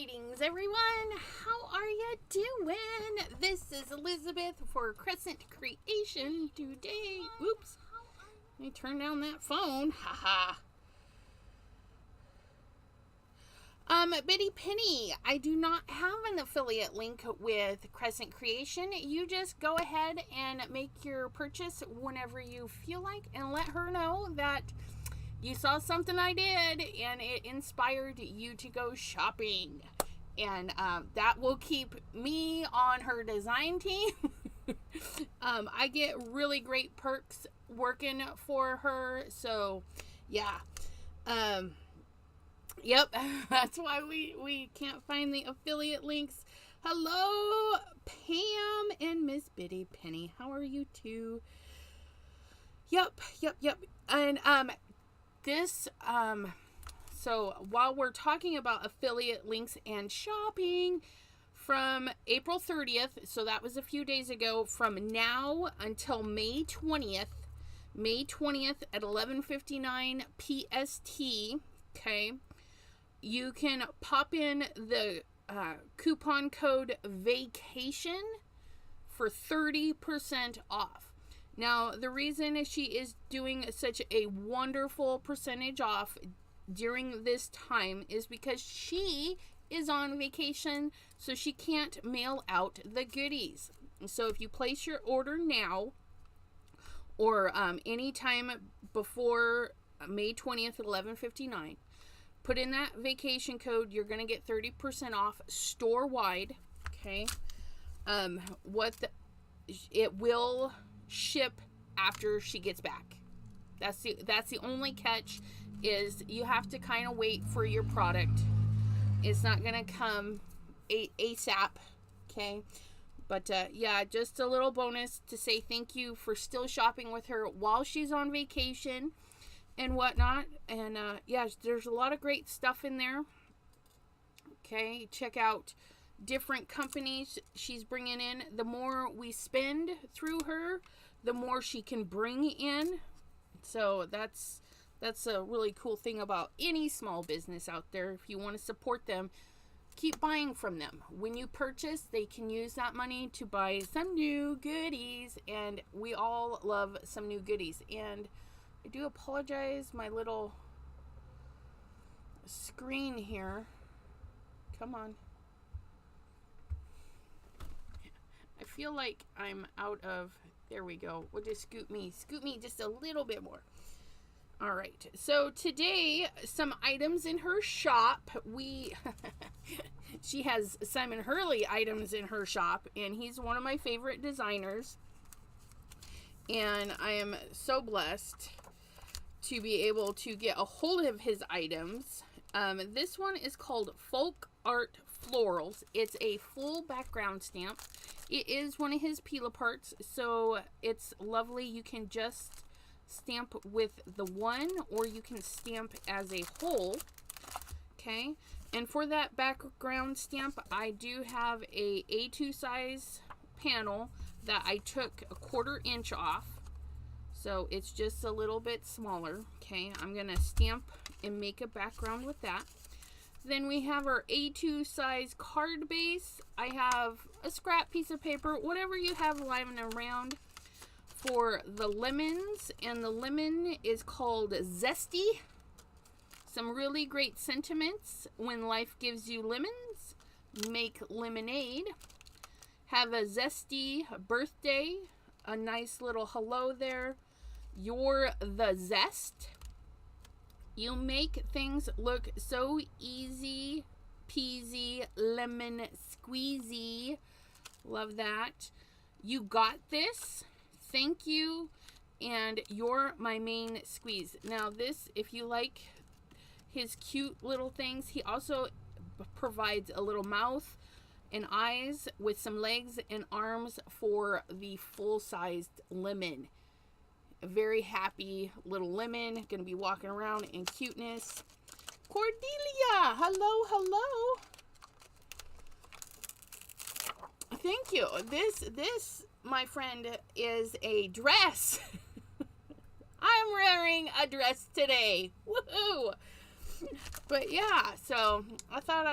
Greetings, everyone. How are you doing? This is Elizabeth for Crescent Creation today. Oops. Let me turn down that phone. Haha. Biddy Penny, I do not have an affiliate link with Crescent Creation. You just go ahead and make your purchase whenever you feel like and let her know that you saw something I did and it inspired you to go shopping. And that will keep me on her design team. I get really great perks working for her. So, yeah. Yep, that's why we can't find the affiliate links. Hello, Pam and Miss Biddy Penny. How are you two? Yep. And so while we're talking about affiliate links and shopping, from April 30th, so that was a few days ago, from now until May 20th at 11:59 PST, okay, you can pop in the coupon code VACATION for 30% off. Now, the reason she is doing such a wonderful percentage off during this time is because she is on vacation, so she can't mail out the goodies. So if you place your order now or anytime before May 20th at 11:59, put in that vacation code, you're going to get 30% off store-wide, okay? It will ship after she gets back. That's the only catch, is you have to kind of wait for your product. It's not gonna come ASAP, okay? But yeah, just a little bonus to say thank you for still shopping with her while she's on vacation and whatnot. And yeah, there's a lot of great stuff in there. Okay, check out different companies she's bringing in. The more we spend through her, the more she can bring in. So that's a really cool thing about any small business out there. If you want to support them, keep buying from them. When you purchase, they can use that money to buy some new goodies, and we all love some new goodies. And I do apologize, my little screen here. Come on. I feel like I'm out of, there we go. We'll just scoot me just a little bit more. All right, so today, some items in her shop. She has Simon Hurley items in her shop, and he's one of my favorite designers. And I am so blessed to be able to get a hold of his items. This one is called Folk Art Florals. It's a full background stamp. It is one of his peel aparts, so it's lovely. You can just stamp with the one, or you can stamp as a whole. Okay, and for that background stamp, I do have a A2 size panel that I took a 1/4 inch off, so it's just a little bit smaller. Okay, I'm gonna stamp and make a background with that. Then we have our A2 size card base. I have a scrap piece of paper, whatever you have lying around, for the lemons, and the lemon is called Zesty. Some really great sentiments. When life gives you lemons, make lemonade. Have a zesty birthday. A nice little hello there. You're the zest. You make things look so easy peasy, lemon squeezy. Love that. You got this. Thank you. And you're my main squeeze. Now this, if you like his cute little things, he also provides a little mouth and eyes with some legs and arms for the full-sized lemon. A very happy little lemon, gonna be walking around in cuteness. Cordelia, hello. Thank you. This, my friend, is a dress. I'm wearing a dress today. Woohoo! But yeah, so I thought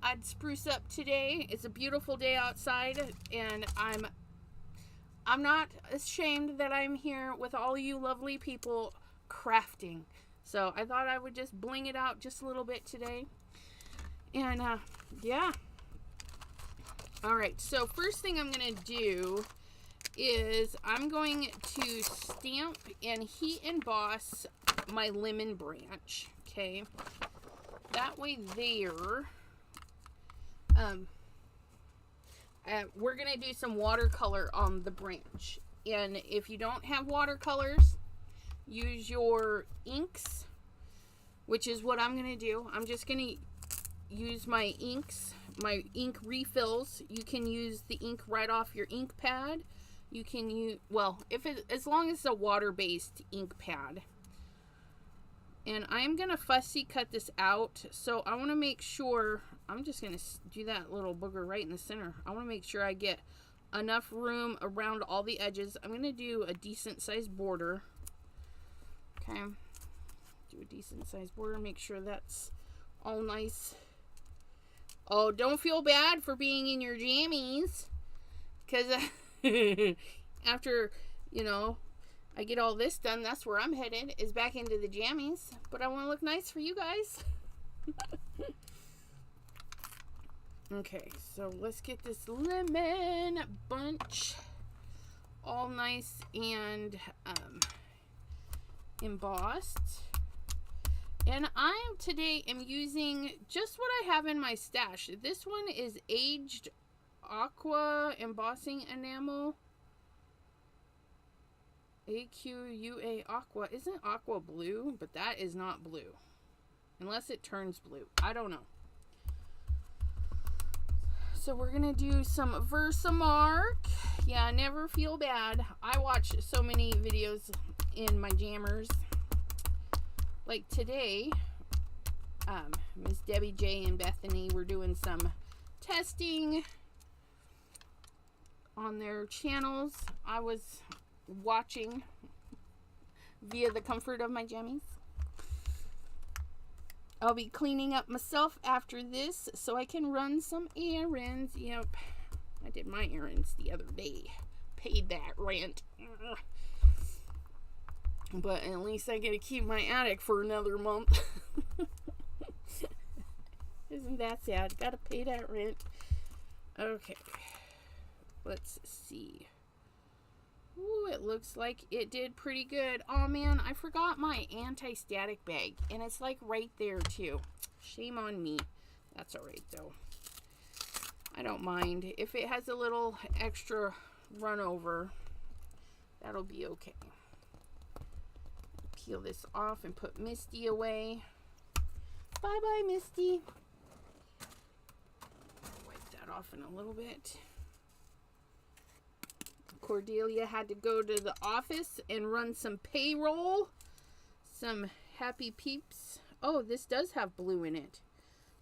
I'd spruce up today. It's a beautiful day outside, and I'm not ashamed that I'm here with all you lovely people crafting. So I thought I would just bling it out just a little bit today. And yeah. Alright, so first thing I'm going to do is I'm going to stamp and heat emboss my lemon branch. Okay. That way there. We're going to do some watercolor on the branch. And if you don't have watercolors, use your inks, which is what I'm going to do. I'm just going to use my inks, my ink refills. You can use the ink right off your ink pad. You can use, well, as long as it's a water-based ink pad. And I'm going to fussy cut this out. So I want to make sure, I'm just going to do that little booger right in the center. I want to make sure I get enough room around all the edges. I'm going to do a decent sized border. Okay. Do a decent sized border. Make sure that's all nice. Oh, don't feel bad for being in your jammies. Because after, you know, I get all this done, that's where I'm headed, is back into the jammies. But I want to look nice for you guys. Okay, so let's get this lemon bunch all nice and embossed. And I today am using just what I have in my stash. This one is aged aqua embossing enamel. AQUA aqua. Isn't aqua blue? But that is not blue. Unless it turns blue. I don't know. So we're going to do some Versamark. Yeah, never feel bad. I watch so many videos in my jammers. Like today, Miss Debbie J and Bethany were doing some testing on their channels. I was watching via the comfort of my jammies. I'll be cleaning up myself after this so I can run some errands. Yep, I did my errands the other day. Paid that rent. But at least I get to keep my attic for another month. Isn't that sad? Gotta pay that rent. Okay. Let's see. Ooh, it looks like it did pretty good. Oh man, I forgot my anti-static bag. And it's like right there too. Shame on me. That's alright though. I don't mind. If it has a little extra run over, that'll be okay. Peel this off and put Misty away. Bye-bye, Misty. Wipe that off in a little bit. Cordelia had to go to the office and run some payroll. Some Happy Peeps. Oh, this does have blue in it.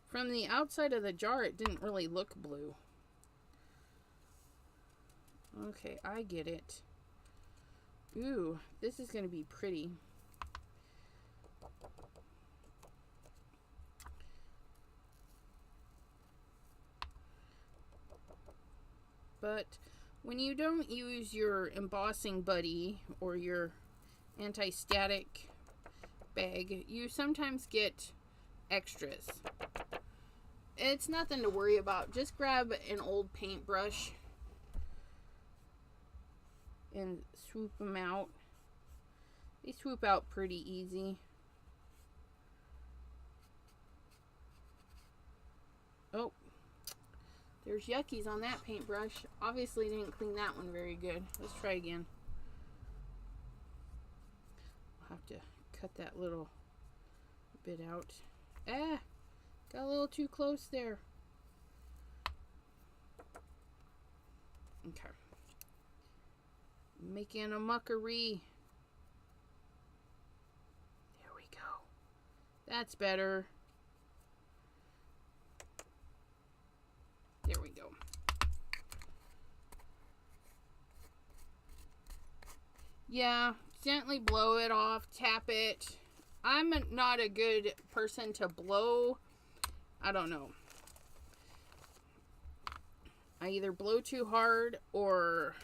From the outside of the jar, it didn't really look blue. Okay, I get it. Ooh, this is going to be pretty. But when you don't use your embossing buddy or your anti-static bag, you sometimes get extras. It's nothing to worry about. Just grab an old paintbrush and swoop them out. They swoop out pretty easy. Oh. There's yuckies on that paintbrush. Obviously didn't clean that one very good. Let's try again. I'll have to cut that little bit out. Ah! Got a little too close there. Okay. Making a muckery. There we go. That's better. There we go. Yeah, gently blow it off, tap it. I'm not a good person to blow. I don't know. I either blow too hard or,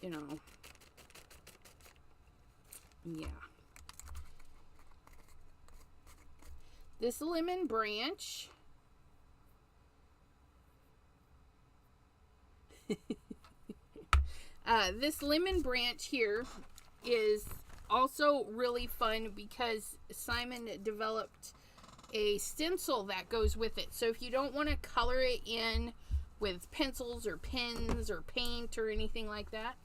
you know, yeah. This lemon branch. This lemon branch here is also really fun because Simon developed a stencil that goes with it. So if you don't want to color it in with pencils or pens or paint or anything like that,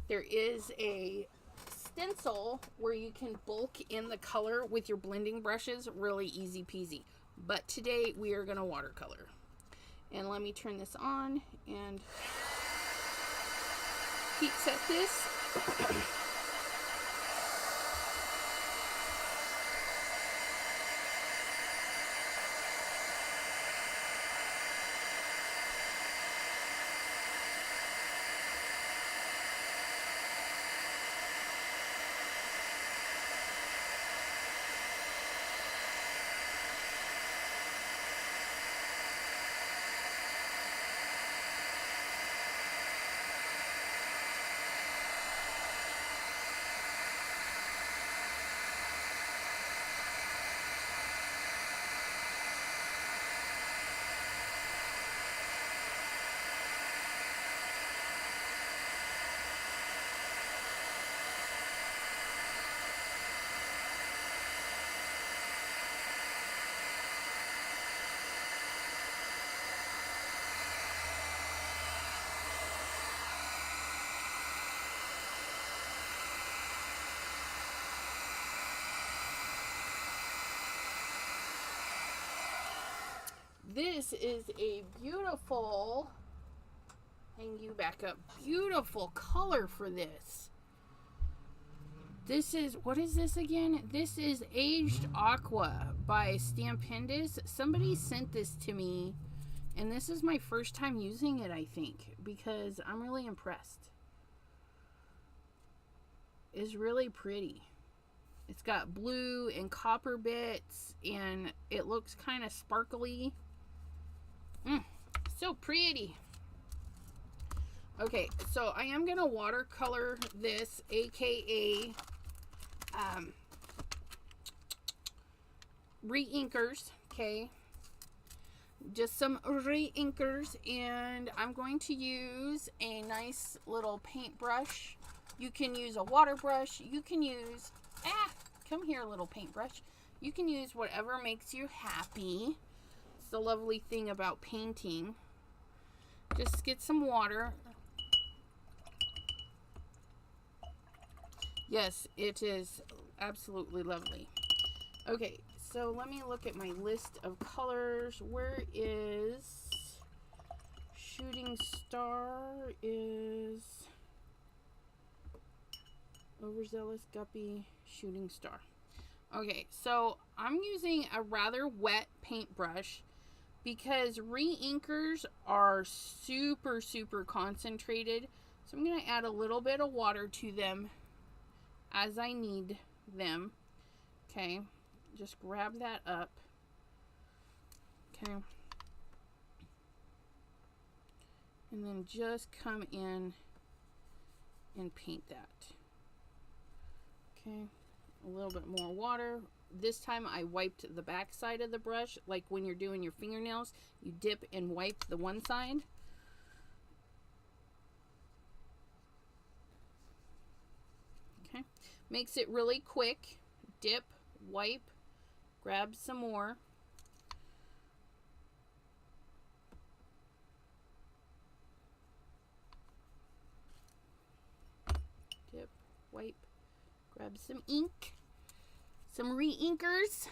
there is a stencil where you can bulk in the color with your blending brushes. Really easy peasy. But today we are going to watercolor. And let me turn this on and heat set this. This is a beautiful, hang you back up, beautiful color for this. This is, what is this again? This is Aged Aqua by Stampendous. Somebody sent this to me, and this is my first time using it, I think, because I'm really impressed. It's really pretty. It's got blue and copper bits, and it looks kind of sparkly. So pretty. Okay, so I am gonna watercolor this, aka re-inkers. Okay, just some re-inkers, and I'm going to use a nice little paintbrush. You can use a water brush. You can use, come here, little paintbrush. You can use whatever makes you happy. The lovely thing about painting. Just get some water. Yes, it is absolutely lovely. Okay, so let me look at my list of colors. Where is Shooting Star? Is Overzealous Guppy, Shooting Star. Okay, so I'm using a rather wet paintbrush because re-inkers are super, super concentrated. So I'm going to add a little bit of water to them as I need them. Okay, just grab that up. Okay. And then just come in and paint that. Okay, a little bit more water. This time I wiped the back side of the brush, like when you're doing your fingernails, you dip and wipe the one side. Okay, makes it really quick. Dip, wipe, grab some more. Dip, wipe, grab some ink. Some re-inkers.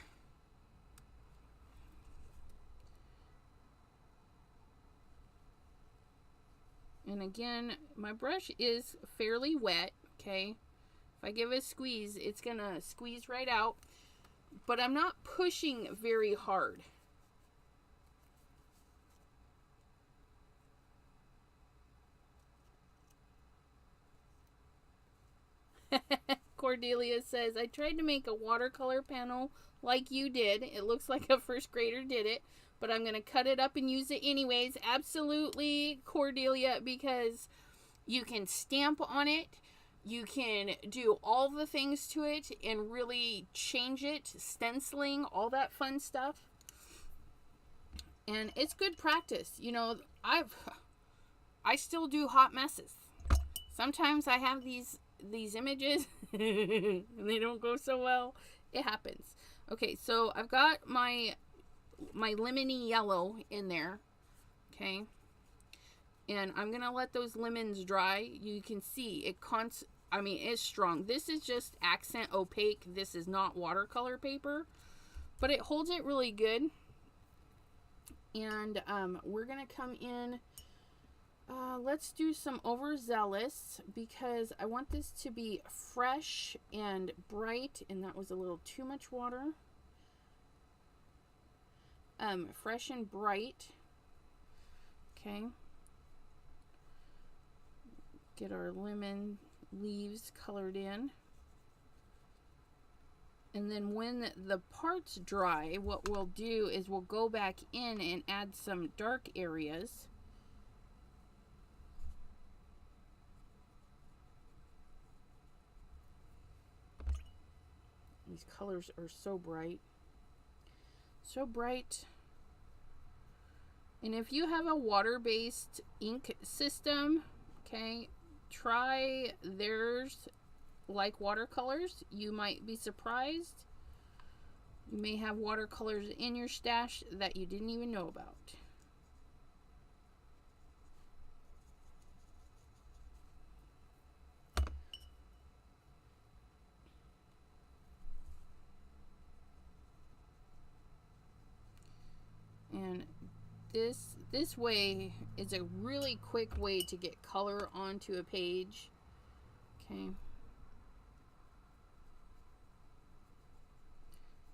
And again, my brush is fairly wet, okay? If I give it a squeeze, it's gonna squeeze right out. But I'm not pushing very hard. Of Cordelia says, I tried to make a watercolor panel like you did. It looks like a first grader did it, but I'm going to cut it up and use it anyways. Absolutely, Cordelia, because you can stamp on it. You can do all the things to it and really change it, stenciling, all that fun stuff. And it's good practice. You know, I still do hot messes. Sometimes I have these images and they don't go so well. It happens. Okay, so I've got my lemony yellow in there. Okay. And I'm going to let those lemons dry. You can see it it's strong. This is just accent opaque. This is not watercolor paper, but it holds it really good. And we're going to come in. Let's do some overzealous because I want this to be fresh and bright, and that was a little too much water. Fresh and bright. Okay. Get our lemon leaves colored in. And then when the part's dry, what we'll do is we'll go back in and add some dark areas. These colors are so bright. So bright. And if you have a water-based ink system, okay, try theirs like watercolors. You might be surprised. You may have watercolors in your stash that you didn't even know about. And this way is a really quick way to get color onto a page. Okay.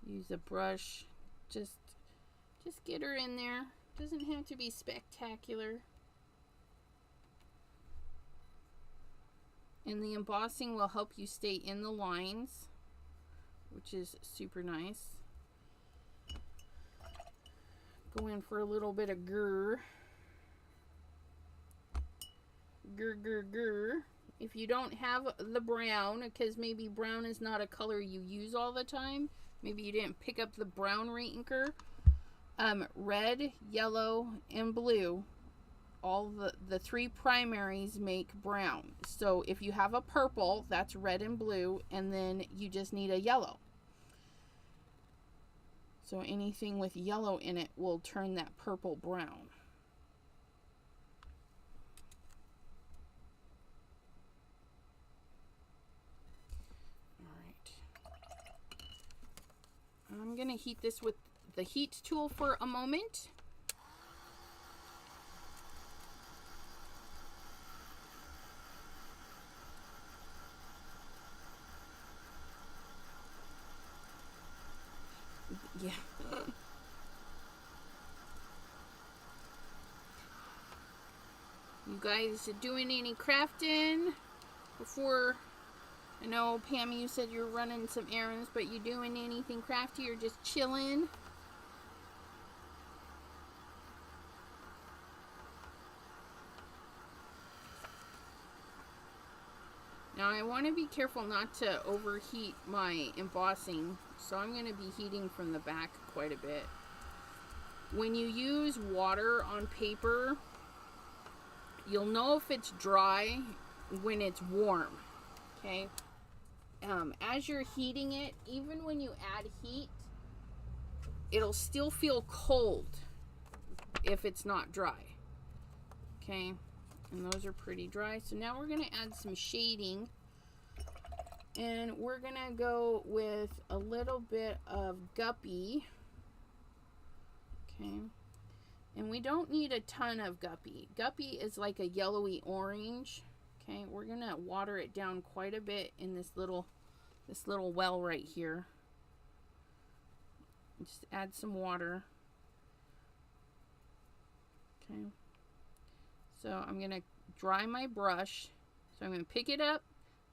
Use a brush. Just get her in there. Doesn't have to be spectacular. And the embossing will help you stay in the lines, which is super nice. Go in for a little bit of grr. Grr, grr, grr. If you don't have the brown, because maybe brown is not a color you use all the time, maybe you didn't pick up the brown reinker, red, yellow, and blue, all the three primaries make brown. So if you have a purple, that's red and blue, and then you just need a yellow. So anything with yellow in it will turn that purple brown. All right. I'm going to heat this with the heat tool for a moment. Yeah. You guys doing any crafting before? I know, Pam, you said you're running some errands, but you doing anything crafty or just chilling? Now I want to be careful not to overheat my embossing, so I'm going to be heating from the back quite a bit. When you use water on paper, you'll know if it's dry when it's warm, okay? As you're heating it, even when you add heat, it'll still feel cold if it's not dry, okay? And those are pretty dry. So now we're going to add some shading. And we're going to go with a little bit of Guppy. Okay. And we don't need a ton of Guppy. Guppy is like a yellowy orange. Okay. We're going to water it down quite a bit in this little well right here. Just add some water. Okay. So I'm going to dry my brush. So I'm going to pick it up,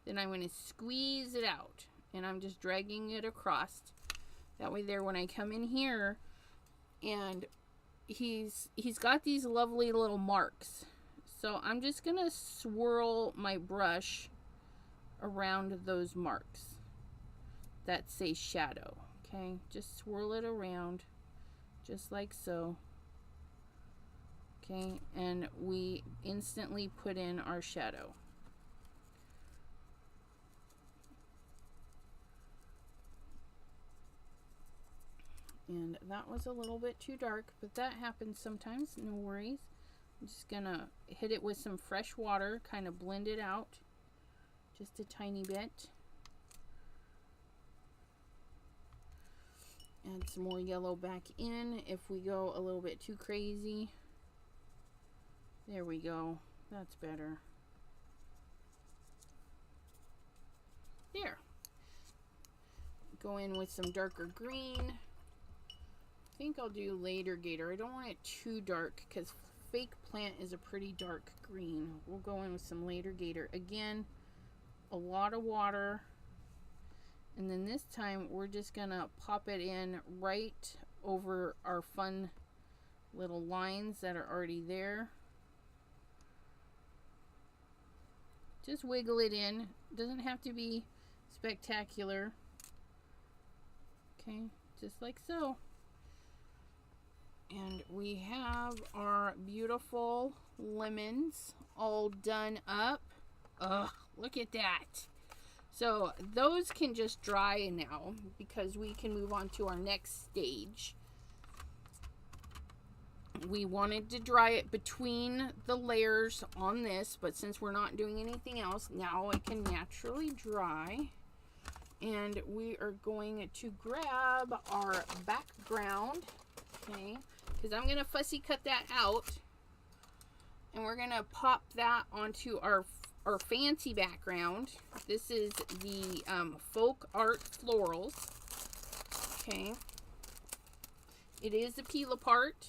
Then I'm going to squeeze it out, and I'm just dragging it across. That way there, when I come in here, and he's got these lovely little marks. So I'm just going to swirl my brush around those marks that say shadow. Okay, just swirl it around just like so. Okay, and we instantly put in our shadow. And that was a little bit too dark, but that happens sometimes, no worries. I'm just gonna hit it with some fresh water, kind of blend it out just a tiny bit. Add some more yellow back in if we go a little bit too crazy. There we go. That's better. There. Go in with some darker green. I think I'll do Later Gator. I don't want it too dark because Fake Plant is a pretty dark green. We'll go in with some Later Gator. Again, a lot of water. And then this time we're just gonna pop it in right over our fun little lines that are already there. Just wiggle it in. Doesn't have to be spectacular. Okay, just like so. And we have our beautiful lemons all done up. Ugh, look at that. So those can just dry now because we can move on to our next stage. We wanted to dry it between the layers on this, but since we're not doing anything else, now it can naturally dry. And we are going to grab our background, okay, because I'm going to fussy cut that out. And we're going to pop that onto our fancy background. This is the Folk Art Florals. Okay. It is a peel apart.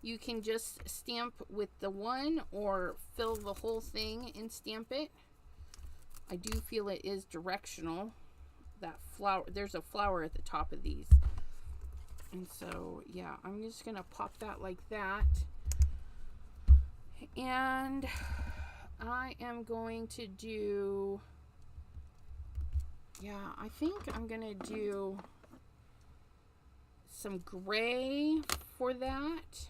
You can just stamp with the one or fill the whole thing and stamp it. I do feel it is directional. That flower, there's a flower at the top of these. And so, yeah, I'm just going to pop that like that. And I am going to do, yeah, I think I'm going to do some gray for that.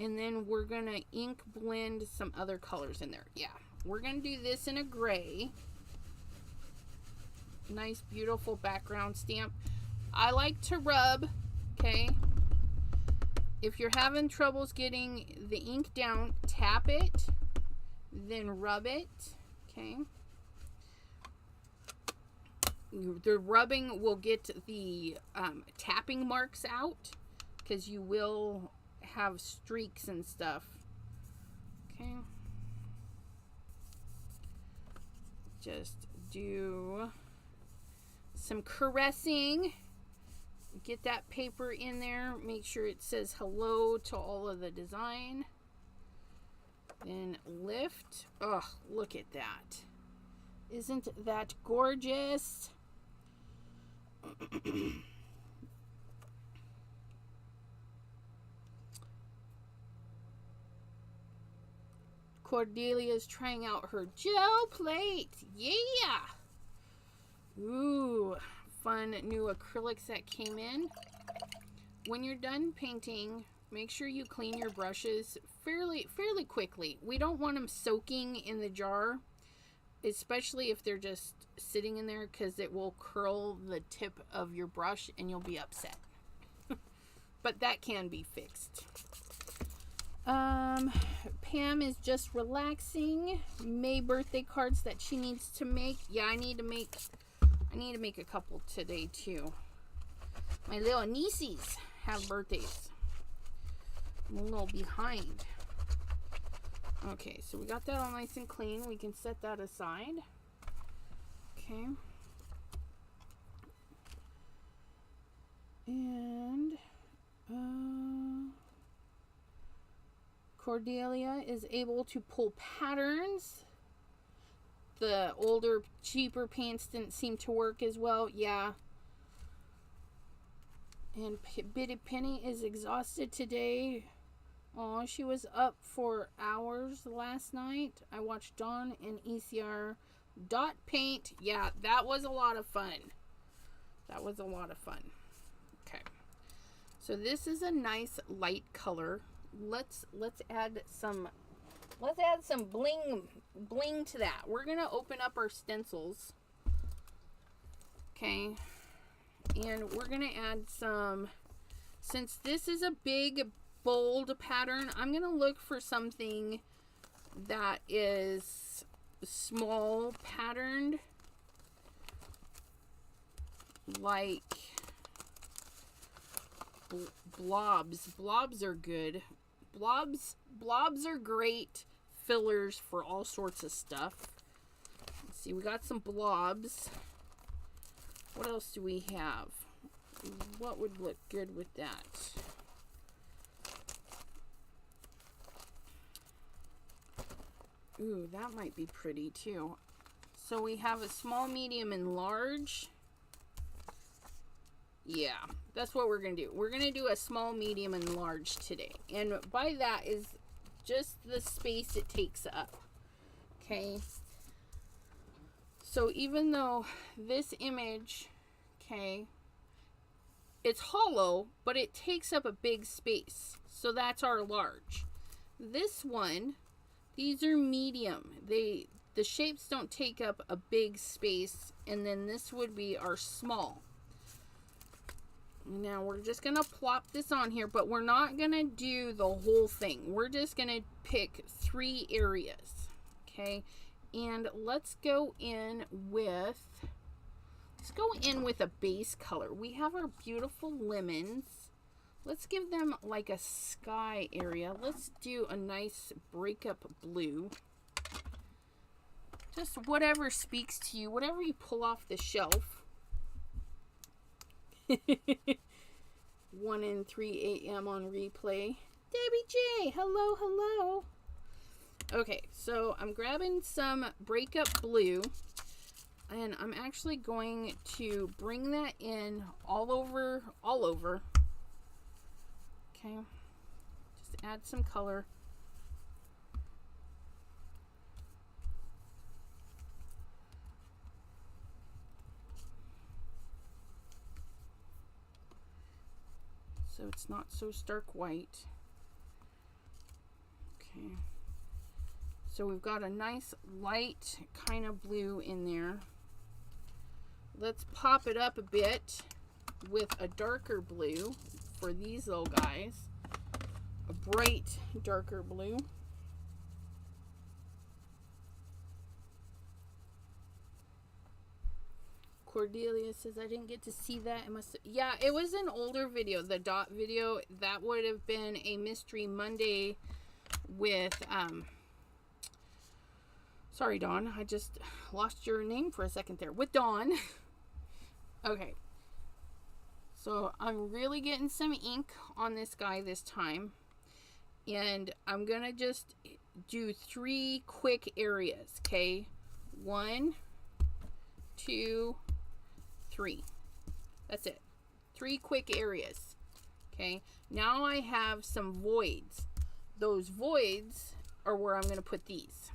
And then we're going to ink blend some other colors in there. Yeah, we're going to do this in a gray. Nice, beautiful background stamp. I like to rub, okay? If you're having troubles getting the ink down, tap it, then rub it, okay? The rubbing will get the tapping marks out because you will have streaks and stuff, okay? Just do some caressing. Get that paper in there. Make sure it says hello to all of the design. Then lift. Oh, look at that. Isn't that gorgeous? Cordelia's trying out her gel plate. Yeah! Ooh, fun new acrylics that came in. When you're done painting, make sure you clean your brushes fairly quickly. We don't want them soaking in the jar, especially if they're just sitting in there, because it will curl the tip of your brush and you'll be upset. But that can be fixed. Pam is just relaxing. May birthday cards that she needs to make. Yeah, I need to make a couple today too. My little nieces have birthdays. I'm a little behind. Okay, so we got that all nice and clean. We can set that aside. Okay. And Cordelia is able to pull patterns the older, cheaper paints didn't seem to work as well. Yeah. And Bitty Penny is exhausted today. Oh, she was up for hours last night. I watched Dawn and ECR dot paint. Yeah, that was a lot of fun. That was a lot of fun. Okay. So this is a nice light color. Let's add some bling to that. We're going to open up our stencils. Okay. And we're going to add some, since this is a big bold pattern, I'm going to look for something that is small patterned, like blobs. Blobs are good. Blobs are great fillers for all sorts of stuff. Let's see, we got some blobs. What else do we have? What would look good with that? Ooh, that might be pretty too. So we have a small, medium, and large. Yeah, that's what we're going to do. We're going to do a small, medium, and large today. And by that is just the space it takes up. Okay. So even though this image, okay, it's hollow, but it takes up a big space. So that's our large. This one, these are medium. The shapes don't take up a big space. And then this would be our small. Now we're just going to plop this on here, but we're not going to do the whole thing. We're just going to pick 3 areas. Okay. And let's go in with a base color. We have our beautiful lemons. Let's give them like a sky area. Let's do a nice breakup blue. Just whatever speaks to you, whatever you pull off the shelf. 1 and 3 a.m. on replay. Debbie J, hello, hello. Okay, so I'm grabbing some breakup blue, and I'm actually going to bring that in all over. Okay, just add some color. So it's not so stark white. Okay. So we've got a nice light kind of blue in there. Let's pop it up a bit with a darker blue for these little guys. A bright darker blue. Cordelia says, I didn't get to see that. It must, yeah, it was an older video. The dot video, that would have been a Mystery Monday with, sorry, Dawn. I just lost your name for a second there. With Dawn. Okay. So I'm really getting some ink on this guy this time. And I'm going to just do 3 quick areas. Okay. 1, 2, 3. That's it. 3 quick areas. Okay. Now I have some voids. Those voids are where I'm going to put these.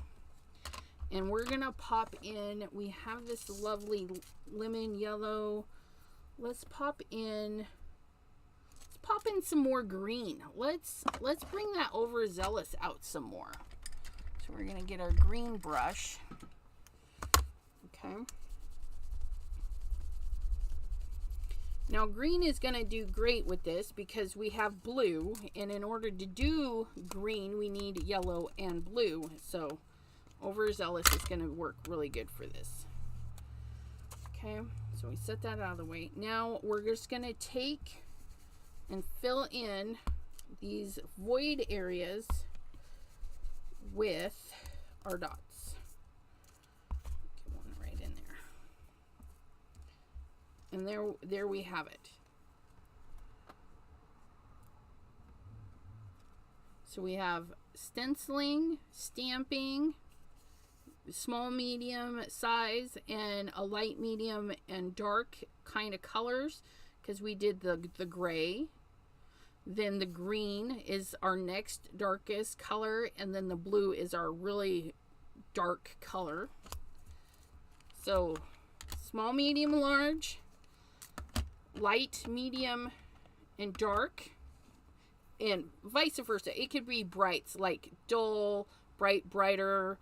And we're going to pop in, we have this lovely lemon yellow. Let's pop in some more green. Let's bring that overzealous out some more. So we're going to get our green brush. Okay. Now green is going to do great with this because we have blue, and in order to do green we need yellow and blue. So overzealous is going to work really good for this. Okay, so we set that out of the way. Now we're just going to take and fill in these void areas with our dots. Get one right in there. And there we have it. So we have stenciling, stamping, small, medium size, and a light, medium, and dark kind of colors, because we did the gray. Then the green is our next darkest color, and then the blue is our really dark color. So small, medium, large, light, medium, and dark, and vice versa. It could be brights, like dull, bright, brighter,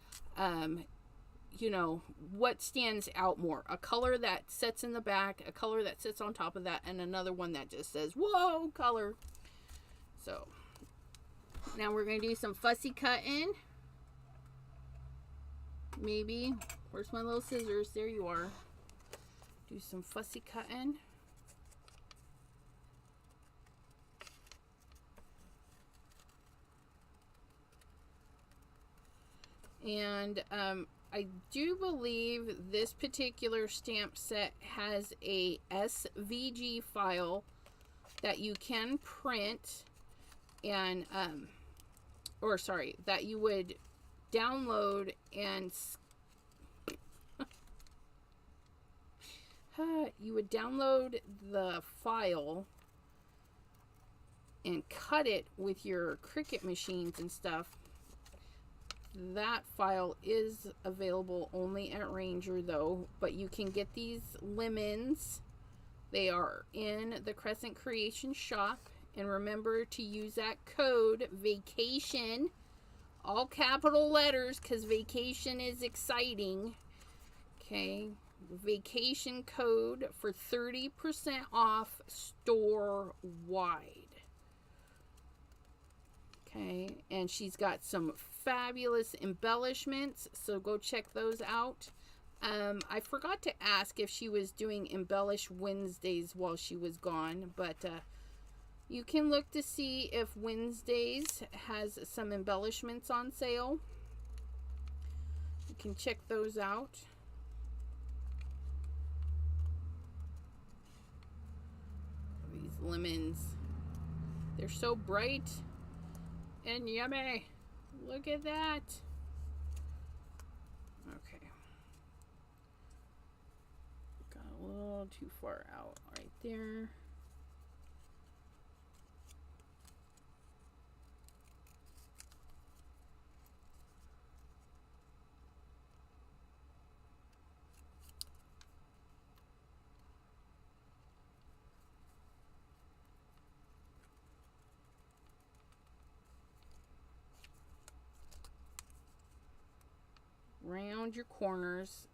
you know, what stands out more. A color that sits in the back, a color that sits on top of that, and another one that just says, whoa, color. So now we're going to do some fussy cutting. Maybe. Where's my little scissors? There you are. Do some fussy cutting. And I do believe this particular stamp set has a SVG file that you can print and or sorry, that you would download and you would download the file and cut it with your Cricut machines and stuff. That file is available only at Ranger though, but you can get these lemons. They are in the Crescent Creations shop, and remember to use that code VACATION, all capital letters, because vacation is exciting. Okay, vacation code for 30% off store wide. Okay, and she's got some fabulous embellishments, so go check those out. I forgot to ask if she was doing Embellish Wednesdays while she was gone, but you can look to see if Wednesdays has some embellishments on sale. You can check those out. These lemons, they're so bright and yummy. Look at that. Okay. Got a little too far out right there. Round your corners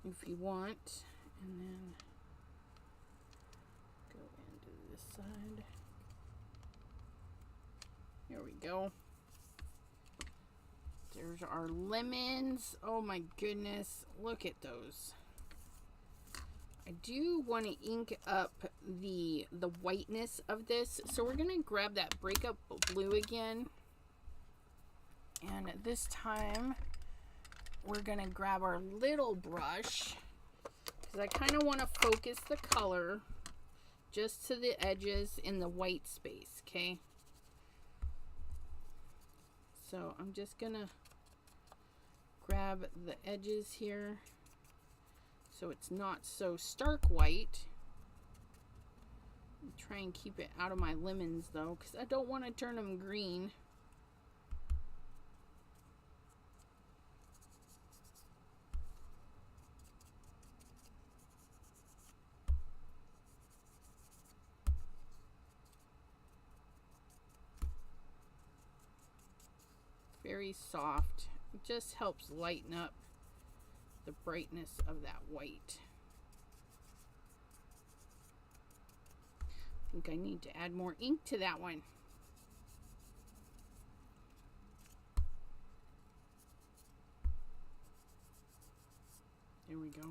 if you want, and then go into this side. There we go. There's our lemons. Oh my goodness, look at those. I do want to ink up the whiteness of this, so we're going to grab that breakup blue again, and this time we're going to grab our little brush, because I kind of want to focus the color just to the edges in the white space, okay? So I'm just going to grab the edges here so it's not so stark white. Try and keep it out of my lemons though, because I don't want to turn them green. Very soft. It just helps lighten up the brightness of that white. I think I need to add more ink to that one. There we go.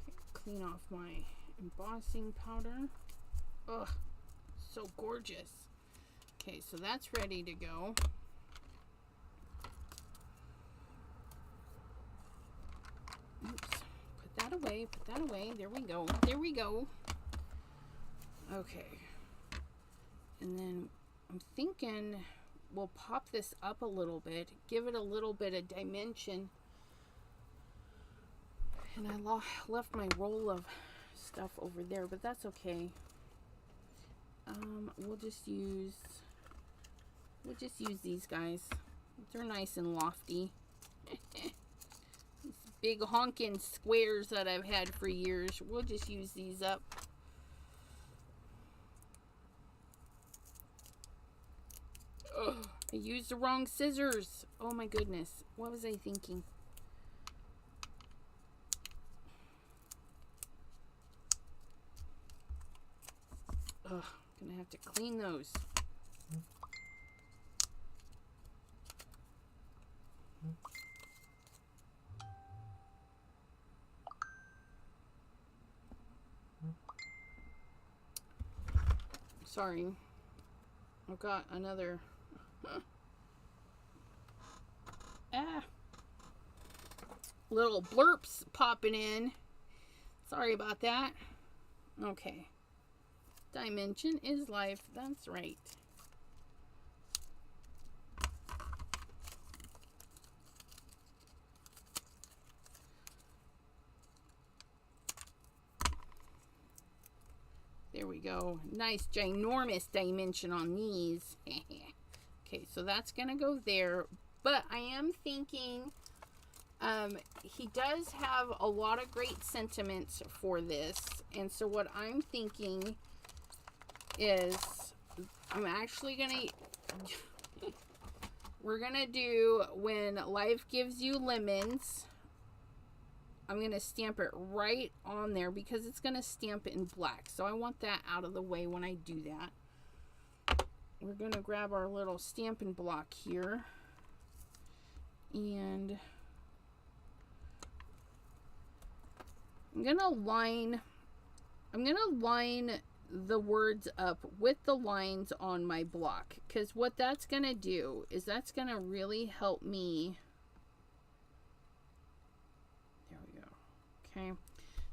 Okay, clean off my embossing powder. Ugh. So gorgeous. Okay, so that's ready to go. Oops. Put that away. Put that away. There we go. There we go. Okay. And then I'm thinking we'll pop this up a little bit, give it a little bit of dimension. And I left my roll of stuff over there, but that's okay. We'll just use these guys. They're nice and lofty. These big honking squares that I've had for years. We'll just use these up. Ugh, I used the wrong scissors. Oh my goodness. What was I thinking? Ugh, gonna have to clean those. Sorry, I've got another little blurps popping in. Sorry about that. Okay. Dimension is life. That's right. There we go. Nice ginormous dimension on these. Okay, so that's gonna go there. But I am thinking he does have a lot of great sentiments for this. And so what I'm thinking is I'm actually gonna we're gonna do when life gives you lemons. I'm gonna stamp it right on there because it's gonna stamp it in black, so I want that out of the way when I do that. We're gonna grab our little stamping block here, and I'm gonna line the words up with the lines on my block, because what that's gonna do is that's gonna really help me. There we go. Okay,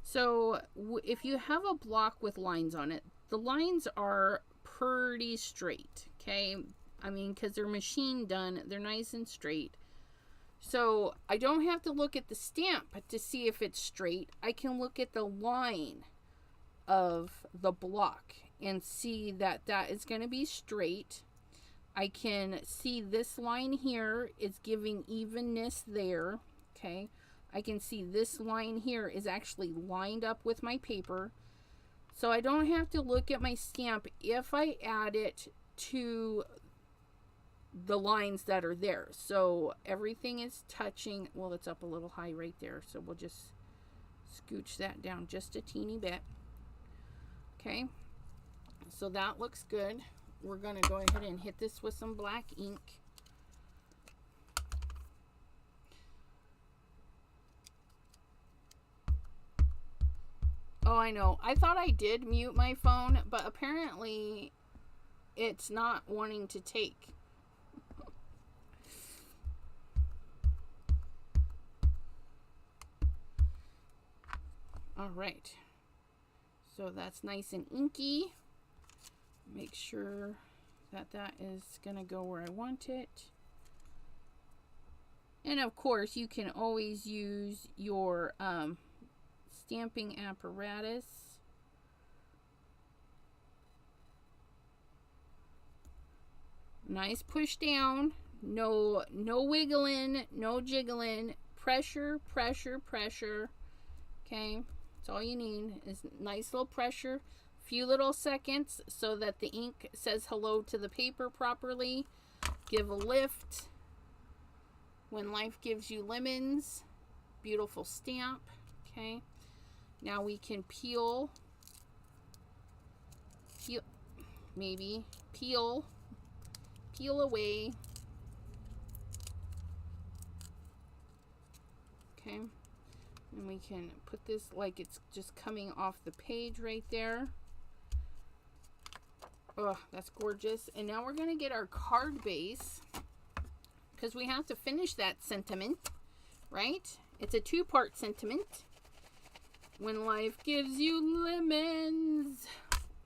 so if you have a block with lines on it, the lines are pretty straight. Okay, I mean, because they're machine done, they're nice and straight. So I don't have to look at the stamp to see if it's straight. I can look at the line of the block and see that that is going to be straight. I can see this line here is giving evenness there. Okay, I can see this line here is actually lined up with my paper, so I don't have to look at my stamp if I add it to the lines that are there. So everything is touching. Well, it's up a little high right there, so we'll just scooch that down just a teeny bit. Okay, so that looks good. We're going to go ahead and hit this with some black ink. Oh, I know. I thought I did mute my phone, but apparently it's not wanting to take. All right. So that's nice and inky. Make sure that that is going to go where I want it. And of course, you can always use your stamping apparatus. Nice push down. No wiggling, no jiggling. Pressure, pressure, pressure. Okay. That's all you need is nice little pressure, few little seconds so that the ink says hello to the paper properly. Give a lift. When life gives you lemons. Beautiful stamp. Okay, now we can peel, maybe peel away. Okay. And we can put this like it's just coming off the page right there. Oh, that's gorgeous. And now we're going to get our card base, because we have to finish that sentiment, right? It's a two-part sentiment. When life gives you lemons,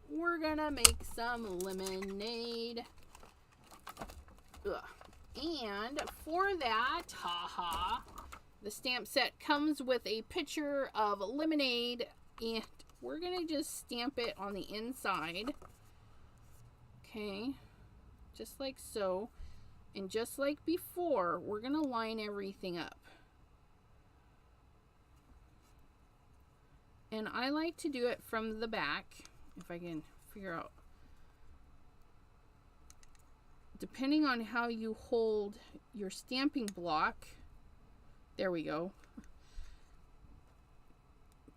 we're going to make some lemonade. Ugh. And for that, haha, the stamp set comes with a picture of lemonade, and we're gonna just stamp it on the inside. Okay, just like so. And just like before, we're gonna line everything up. And I like to do it from the back, if I can figure out. Depending on how you hold your stamping block, there we go.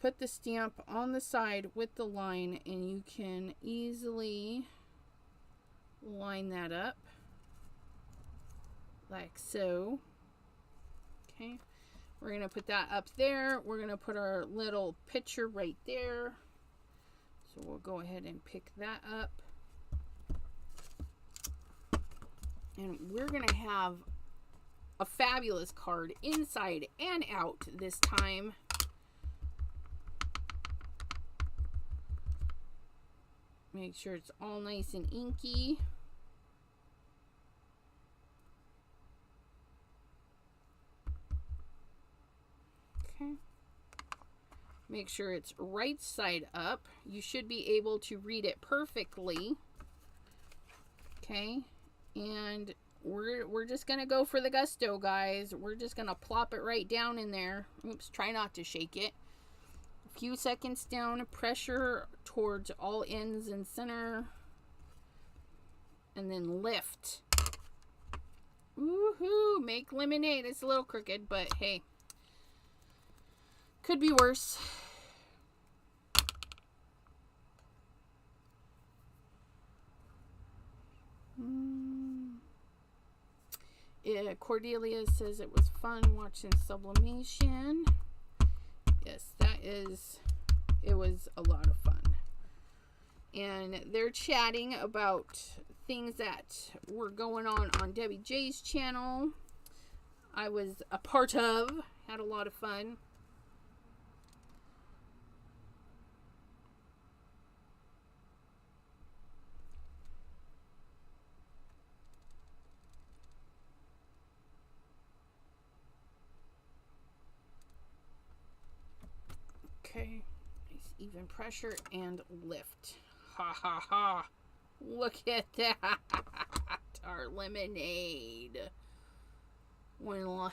Put the stamp on the side with the line, and you can easily line that up like so. Okay, we're gonna put that up there. We're gonna put our little picture right there, so we'll go ahead and pick that up, and we're gonna have a fabulous card inside and out this time. Make sure it's all nice and inky. Okay. Make sure it's right side up. You should be able to read it perfectly. Okay. And we're just gonna go for the gusto, guys. We're just gonna plop it right down in there. Oops, try not to shake it. A few seconds down, pressure towards all ends and center, and then lift. Woohoo! Make lemonade. It's a little crooked, but hey, could be worse. Yeah, Cordelia says it was fun watching sublimation. Yes, it was a lot of fun. And they're chatting about things that were going on Debbie J's channel. I was a part of, had a lot of fun. Okay, nice even pressure and lift. Ha ha ha. Look at that. Our lemonade. Oh,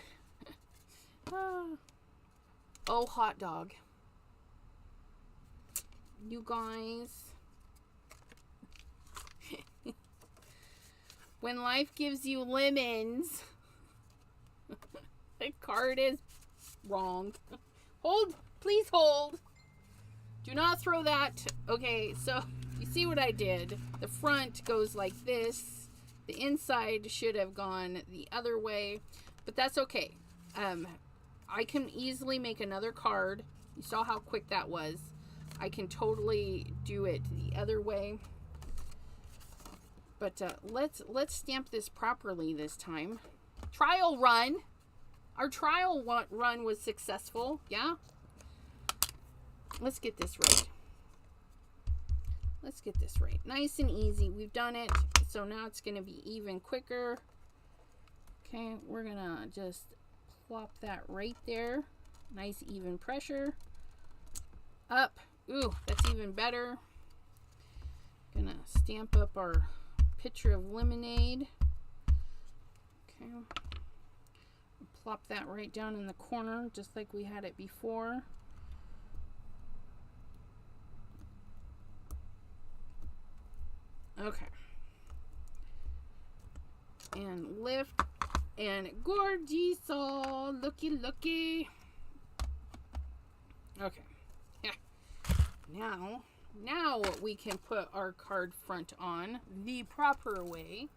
hot dog. You guys. When life gives you lemons, the card is wrong. Hold. Please hold. Do not throw that. Okay, so you see what I did. The front goes like this. The inside should have gone the other way, but that's okay. I can easily make another card. You saw how quick that was. I can totally do it the other way. But let's stamp this properly this time. Trial run. Our trial run was successful. Yeah. Let's get this right. Let's get this right. Nice and easy. We've done it. So now it's going to be even quicker. Okay, we're going to just plop that right there. Nice even pressure. Up. Ooh, that's even better. Gonna stamp up our picture of lemonade. Okay. Plop that right down in the corner just like we had it before. Okay. And lift. And gorgeous. Oh, looky, looky. Okay. Yeah. Now we can put our card front on the proper way.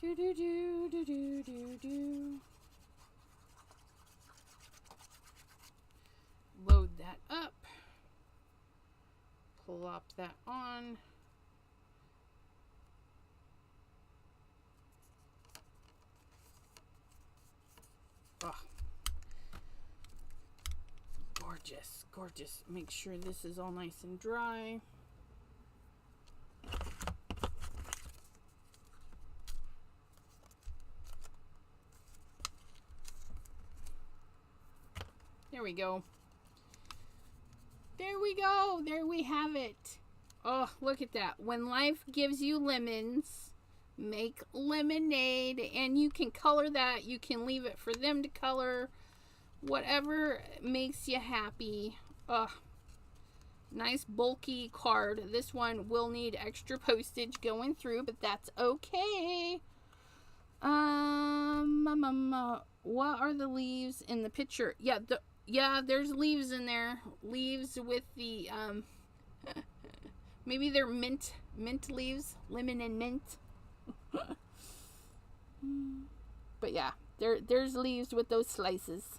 Do do do do do do do. Load that up. Plop that on. Oh. Gorgeous, gorgeous. Make sure this is all nice and dry. There we go. There we go. There we have it. Oh, look at that. When life gives you lemons, make lemonade. And you can color that. You can leave it for them to color. Whatever makes you happy. Oh, nice bulky card. This one will need extra postage going through, but that's okay. What are the leaves in the picture? Yeah, there's leaves in there. Leaves with the maybe they're mint leaves, lemon and mint. But yeah, there's leaves with those slices.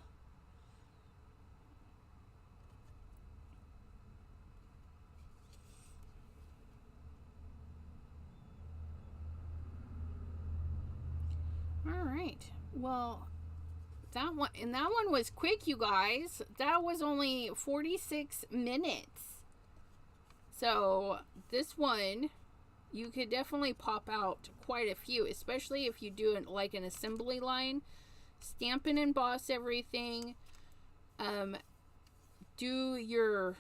All right. Well, that one was quick, you guys. That was only 46 minutes. So this one, you could definitely pop out quite a few, especially if you do it like an assembly line. Stamp and emboss everything. Do your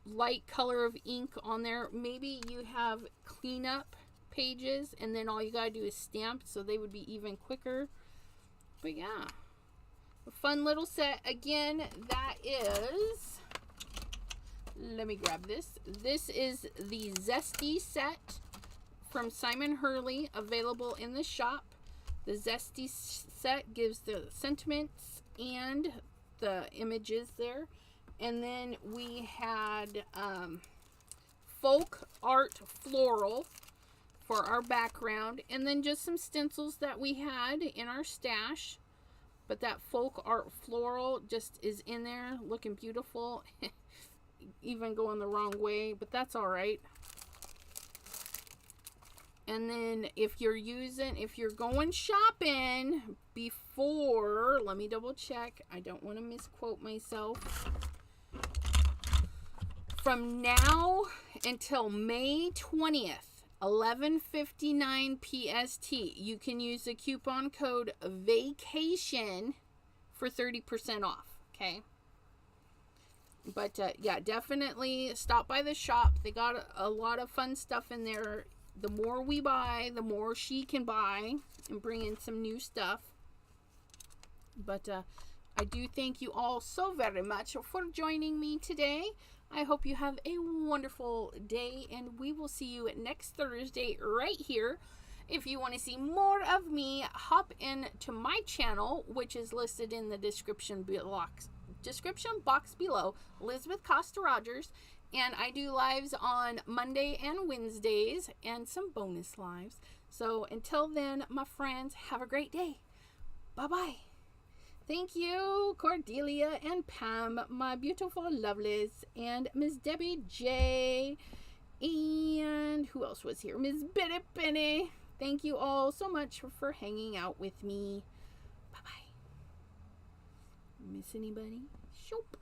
light color of ink on there. Maybe you have cleanup pages and then all you gotta do is stamp, so they would be even quicker. But yeah, a fun little set. Again, that is, let me grab this. This is the Zesty set from Simon Hurley, available in the shop. The Zesty set gives the sentiments and the images there. And then we had folk art floral for our background, and then just some stencils that we had in our stash. But that folk art floral just is in there looking beautiful. Even going the wrong way, but that's all right. And then if you're going shopping before, let me double check, I don't want to misquote myself. From now until May 20th, 11:59 PST, you can use the coupon code VACATION for 30% off, okay? But yeah, definitely stop by the shop. They got a lot of fun stuff in there. The more we buy, the more she can buy and bring in some new stuff. But I do thank you all so very much for joining me today. I hope you have a wonderful day, and we will see you next Thursday right here. If you want to see more of me, hop into my channel, which is listed in the description box below, Elizabeth Costa-Rogers, and I do lives on Monday and Wednesdays and some bonus lives. So until then, my friends, have a great day. Bye-bye. Thank you, Cordelia and Pam, my beautiful lovelies, and Miss Debbie J. And who else was here? Miss Betty Penny. Thank you all so much for hanging out with me. Bye-bye. Miss anybody? Shoop.